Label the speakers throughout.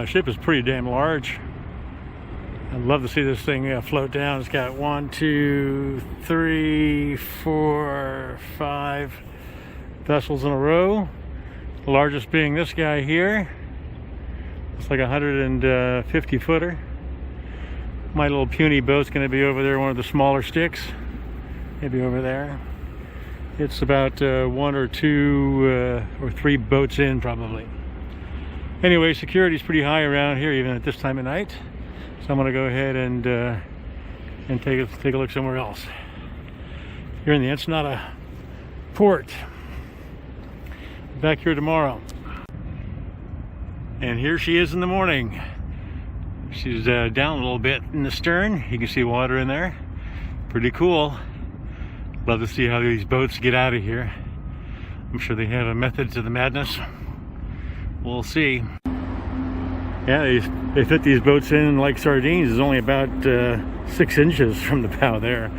Speaker 1: Ship is pretty damn large. I'd love to see this thing float down. It's got 1, 2, 3, 4, 5 vessels in a row. The largest being this guy here. It's like a 150 footer. My little puny boat's going to be over there, one of the smaller sticks. Maybe over there. It's about 1 or 2 or 3 boats in probably. Anyway, security's pretty high around here even at this time of night. So I'm going to go ahead and take a look somewhere else. Here in the Ensenada port. Back here tomorrow. And here she is in the morning. She's down a little bit in the stern. You can see water in there. Pretty cool. Love to see how these boats get out of here. I'm sure they have a method to the madness. We'll see. Yeah, they fit these boats in like sardines. It's only about 6 inches from the bow there.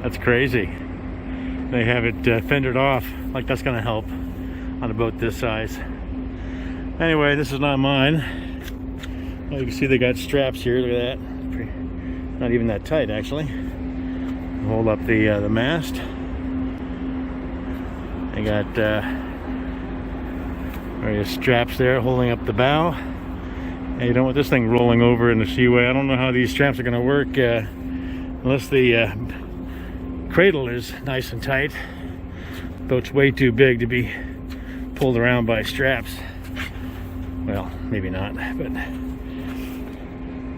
Speaker 1: That's crazy. They have it fended off. Like that's gonna help on a boat this size. Anyway, this is not mine. Well, you can see they got straps here. Look at that. Not even that tight, actually. Hold up the mast. They got various straps there holding up the bow. And you don't want this thing rolling over in the seaway. I don't know how these straps are going to work unless the cradle is nice and tight. The boat's way too big to be pulled around by straps. Well, maybe not, but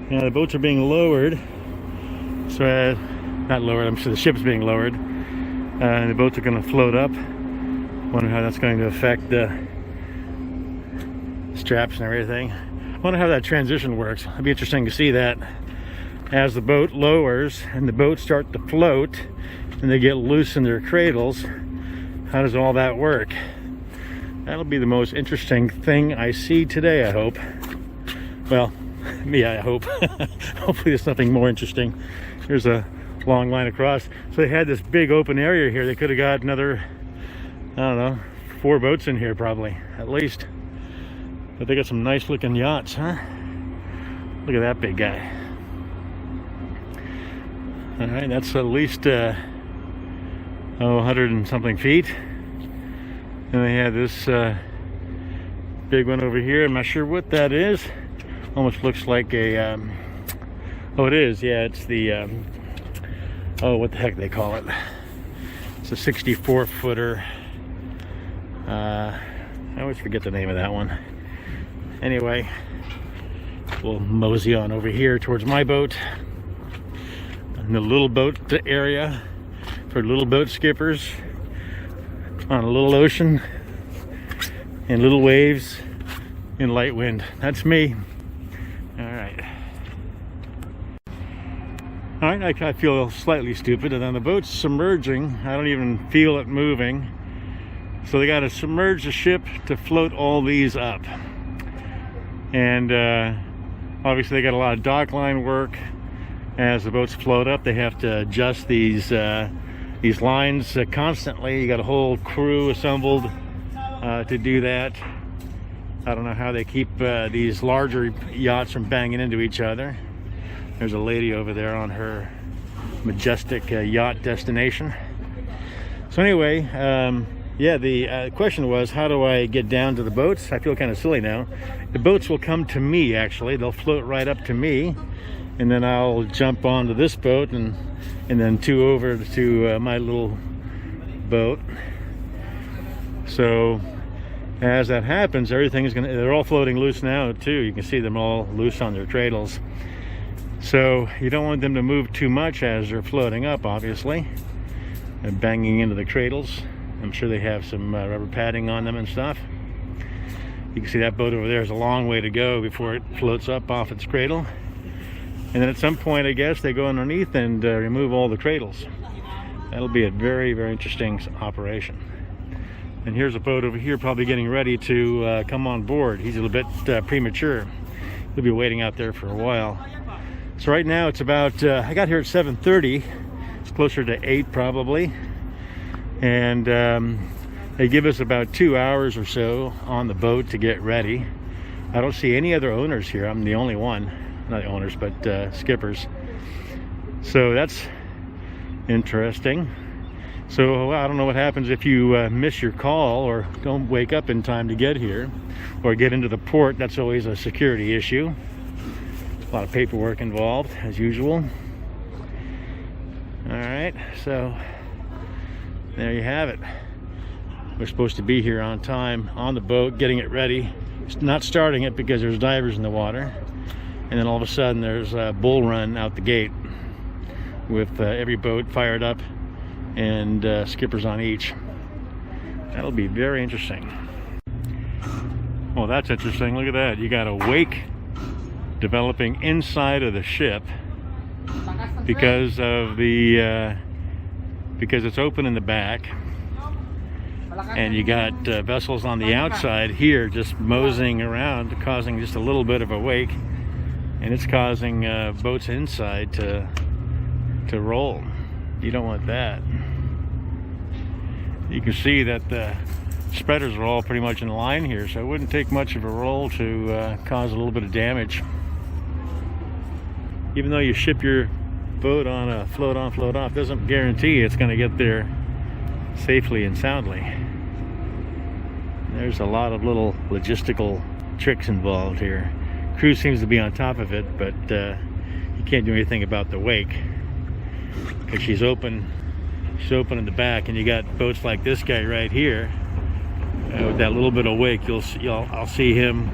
Speaker 1: yeah, the boats are being lowered. So, not lowered, I'm sure the ship's being lowered. And the boats are going to float up. Wonder how that's going to affect the straps and everything. I wonder how that transition works. It'd be interesting to see that as the boat lowers and the boats start to float and they get loose in their cradles. How does all that work? That'll be the most interesting thing I see today, I hope. Well, yeah, I hope. Hopefully there's something more interesting. Here's a long line across. So they had this big open area here. They could have got another, I don't know, 4 boats in here probably, at least. But they got some nice looking yachts, huh? Look at that big guy. All right, that's at least 100 and something feet. And they have this big one over here. I'm not sure what that is. Almost looks like a oh, it is, yeah, it's the oh, what the heck they call it. It's a 64 footer. I always forget the name of that one. Anyway, we'll mosey on over here towards my boat. In the little boat area for little boat skippers on a little ocean in little waves in light wind. That's me. All right, I feel slightly stupid, and then the boat's submerging. I don't even feel it moving. So they got to submerge the ship to float all these up. And obviously they got a lot of dock line work. As the boats float up, they have to adjust these lines constantly. You got a whole crew assembled to do that. I don't know how they keep these larger yachts from banging into each other. There's a lady over there on her majestic yacht destination. So anyway, yeah, the question was, how do I get down to the boats? I feel kind of silly now. The boats will come to me, actually. They'll float right up to me, and then I'll jump onto this boat and then 2 over to my little boat. So as that happens, everything is gonna, they're all floating loose now too. You can see them all loose on their cradles. So you don't want them to move too much as they're floating up, obviously, and banging into the cradles. I'm sure they have some rubber padding on them and stuff. You can see that boat over there is a long way to go before it floats up off its cradle. And then at some point, I guess, they go underneath and remove all the cradles. That'll be a very, very interesting operation. And here's a boat over here probably getting ready to come on board. He's a little bit premature. He'll be waiting out there for a while. So right now it's about, I got here at 7:30. It's closer to 8 probably. And they give us about 2 hours or so on the boat to get ready. I don't see any other owners here. I'm the only one. Not owners, but skippers. So that's interesting. So I don't know what happens if you miss your call or don't wake up in time to get here or get into the port. That's always a security issue. A lot of paperwork involved, as usual. All right, so there you have it. We're supposed to be here on time on the boat, getting it ready. Not starting it because there's divers in the water. And then all of a sudden there's a bull run out the gate with every boat fired up and skippers on each. That'll be very interesting. Well, that's interesting. Look at that. You got a wake developing inside of the ship because of the because it's open in the back. And you got vessels on the outside here just moseying around, causing just a little bit of a wake, and it's causing boats inside to roll. You don't want that. You can see that the spreaders are all pretty much in line here, so it wouldn't take much of a roll to cause a little bit of damage. Even though you ship your boat on a float on, float off, doesn't guarantee it's going to get there safely and soundly. There's a lot of little logistical tricks involved here. Crew seems to be on top of it, but you can't do anything about the wake because she's open in the back, and you got boats like this guy right here with that little bit of wake. I'll see him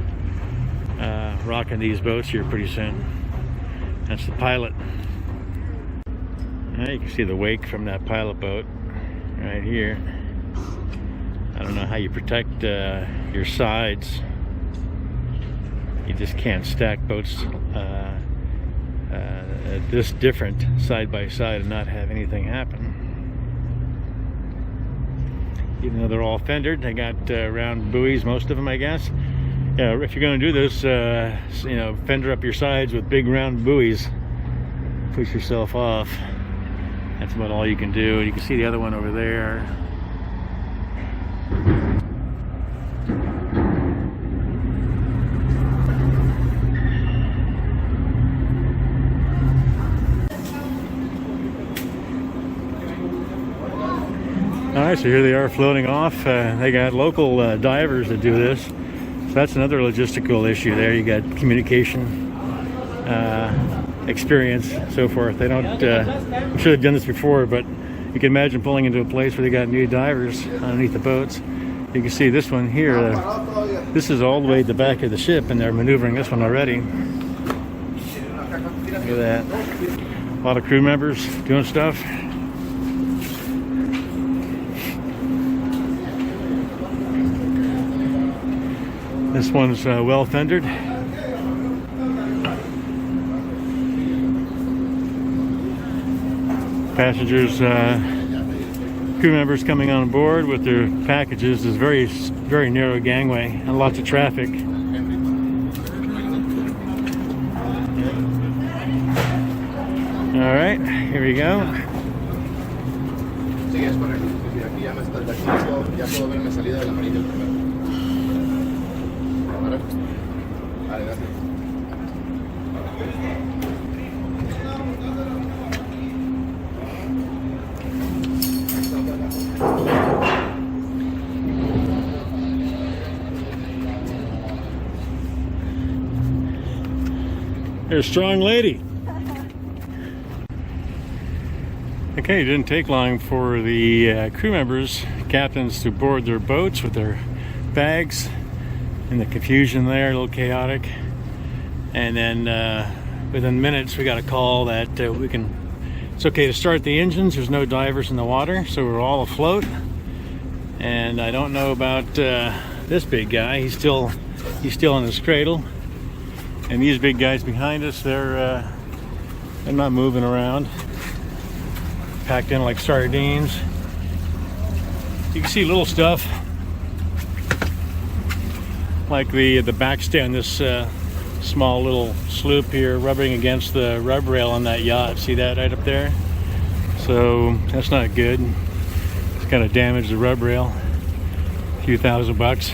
Speaker 1: rocking these boats here pretty soon. That's the pilot. Now you can see the wake from that pilot boat right here. I don't know how you protect your sides. You just can't stack boats this different side by side and not have anything happen. Even though they're all fendered, they got round buoys, most of them, I guess. Yeah, if you're going to do this, you know, fender up your sides with big round buoys. Push yourself off. That's about all you can do. You can see the other one over there. Alright, so here they are floating off. They got local divers that do this. So that's another logistical issue there. You got communication, experience, so forth. They don't, I'm sure they've done this before, but you can imagine pulling into a place where they got new divers underneath the boats. You can see this one here. This is all the way at the back of the ship, and they're maneuvering this one already. Look at that. A lot of crew members doing stuff. This one's well fendered. Passengers, crew members coming on board with their packages. There's very narrow gangway and lots of traffic. All right, here we go. There's a strong lady. Okay, it didn't take long for the crew members, captains, to board their boats with their bags. And the confusion there, a little chaotic. And then within minutes, we got a call that it's okay to start the engines. There's no divers in the water, so we're all afloat. And I don't know about this big guy. He's still in his cradle. And these big guys behind us, they're not moving around. Packed in like sardines. You can see little stuff like the backstay on this small little sloop here rubbing against the rub rail on that yacht. See that right up there? So that's not good. It's kind of damaged the rub rail. A few $1,000.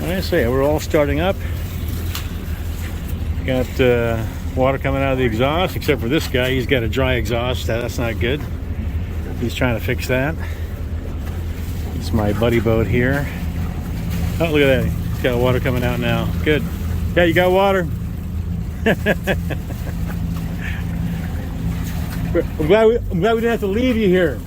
Speaker 1: Like I say, we're all starting up. Got water coming out of the exhaust, except for this guy. He's got a dry exhaust. That's not good. He's trying to fix that. It's my buddy boat here. Oh, look at that. He's got water coming out now. Good. Yeah, you got water. I'm glad we didn't have to leave you here.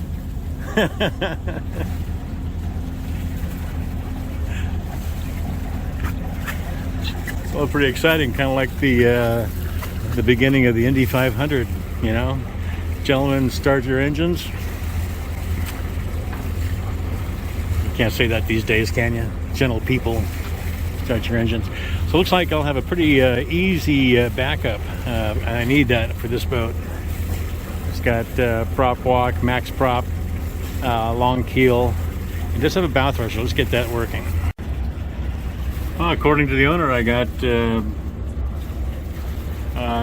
Speaker 1: It's all pretty exciting, kind of like the beginning of the Indy 500. You know, gentlemen, start your engines. You can't say that these days, can you? Gentle people, start your engines. So it looks like I'll have a pretty easy backup, and I need that for this boat. It's got prop walk, max prop, long keel, and just have a bow thruster. Let's get that working. Well, according to the owner, I got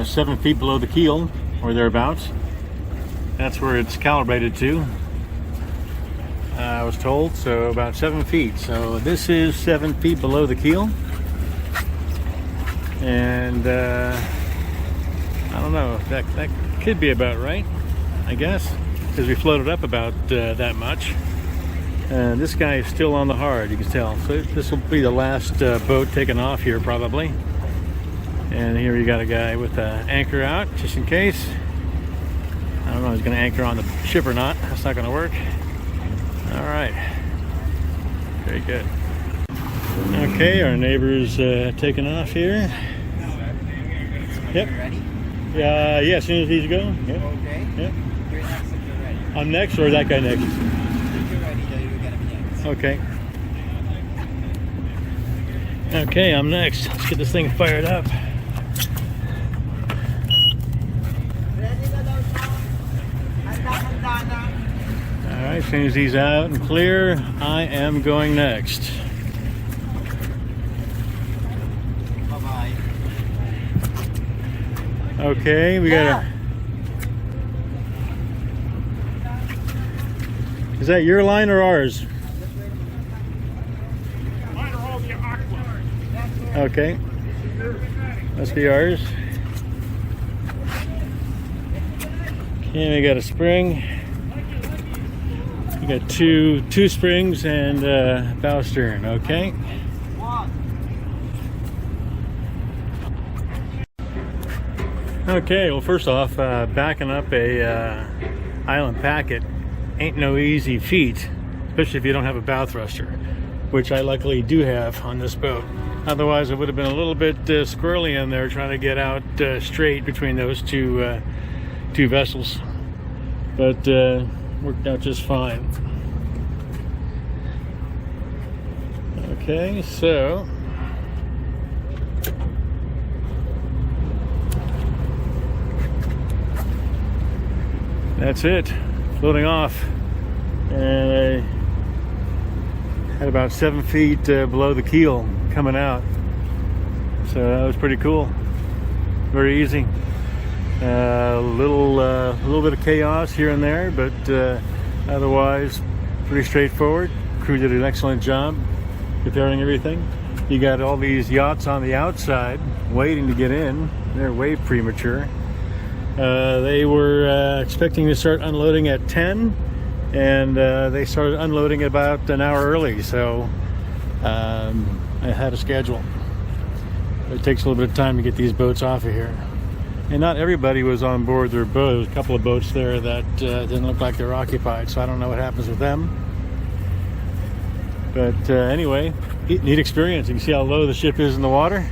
Speaker 1: 7 feet below the keel, or thereabouts. That's where it's calibrated to, I was told, so about 7 feet. So this is 7 feet below the keel. And I don't know, that could be about right, I guess, because we floated up about that much. This guy is still on the hard, you can tell. So this will be the last boat taken off here, probably. And here you got a guy with an anchor out, just in case. I don't know if he's going to anchor on the ship or not. That's not going to work. All right. Very good. Okay, our neighbor's taking off here. Yep. Yeah, as soon as he's going. Yep.
Speaker 2: Okay.
Speaker 1: Yep.
Speaker 2: You're next if you're ready.
Speaker 1: I'm next, or is that guy next?
Speaker 2: If you're ready, you're gonna be next.
Speaker 1: Okay. Okay, I'm next. Let's get this thing fired up. All right, as soon as he's out and clear, I am going next.
Speaker 2: Bye-bye.
Speaker 1: Okay, we got a... Is that your line or ours?
Speaker 3: Mine are all the aqua.
Speaker 1: Okay. Must be ours. Okay, we got a spring. We got two springs and bow stern. Okay. Okay, well, first off, backing up a island packet ain't no easy feat, especially if you don't have a bow thruster, which I luckily do have on this boat. Otherwise, it would have been a little bit squirrely in there trying to get out straight between those two vessels, but worked out just fine. Okay, so that's it, floating off, and I had about 7 feet below the keel coming out, so that was pretty cool. Very easy. A little bit of chaos here and there, but otherwise pretty straightforward. Crew did an excellent job preparing everything. You got all these yachts on the outside waiting to get in. They're way premature. They were expecting to start unloading at 10, and they started unloading about an hour early, so I had a schedule. It takes a little bit of time to get these boats off of here. And not everybody was on board their boat. There was a couple of boats there that didn't look like they were occupied, so I don't know what happens with them. But anyway, neat experience. You can see how low the ship is in the water.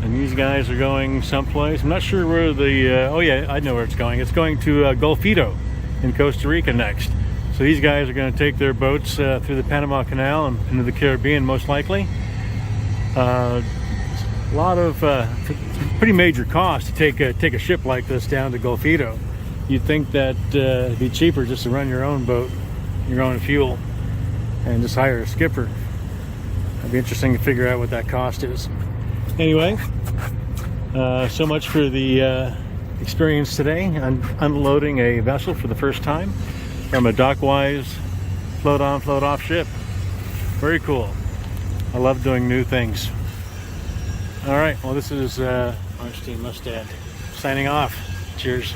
Speaker 1: And these guys are going someplace. I'm not sure where the... oh yeah, I know where it's going. It's going to Golfito in Costa Rica next. So these guys are going to take their boats through the Panama Canal and into the Caribbean, most likely. A lot of pretty major cost to take a ship like this down to Golfito. You'd think that it'd be cheaper just to run your own boat, your own fuel, and just hire a skipper. It'd be interesting to figure out what that cost is. Anyway, so much for the experience today, unloading a vessel for the first time from a dockwise float on, float off ship. Very cool. I love doing new things. All right, well, this is Mustad signing off. Cheers.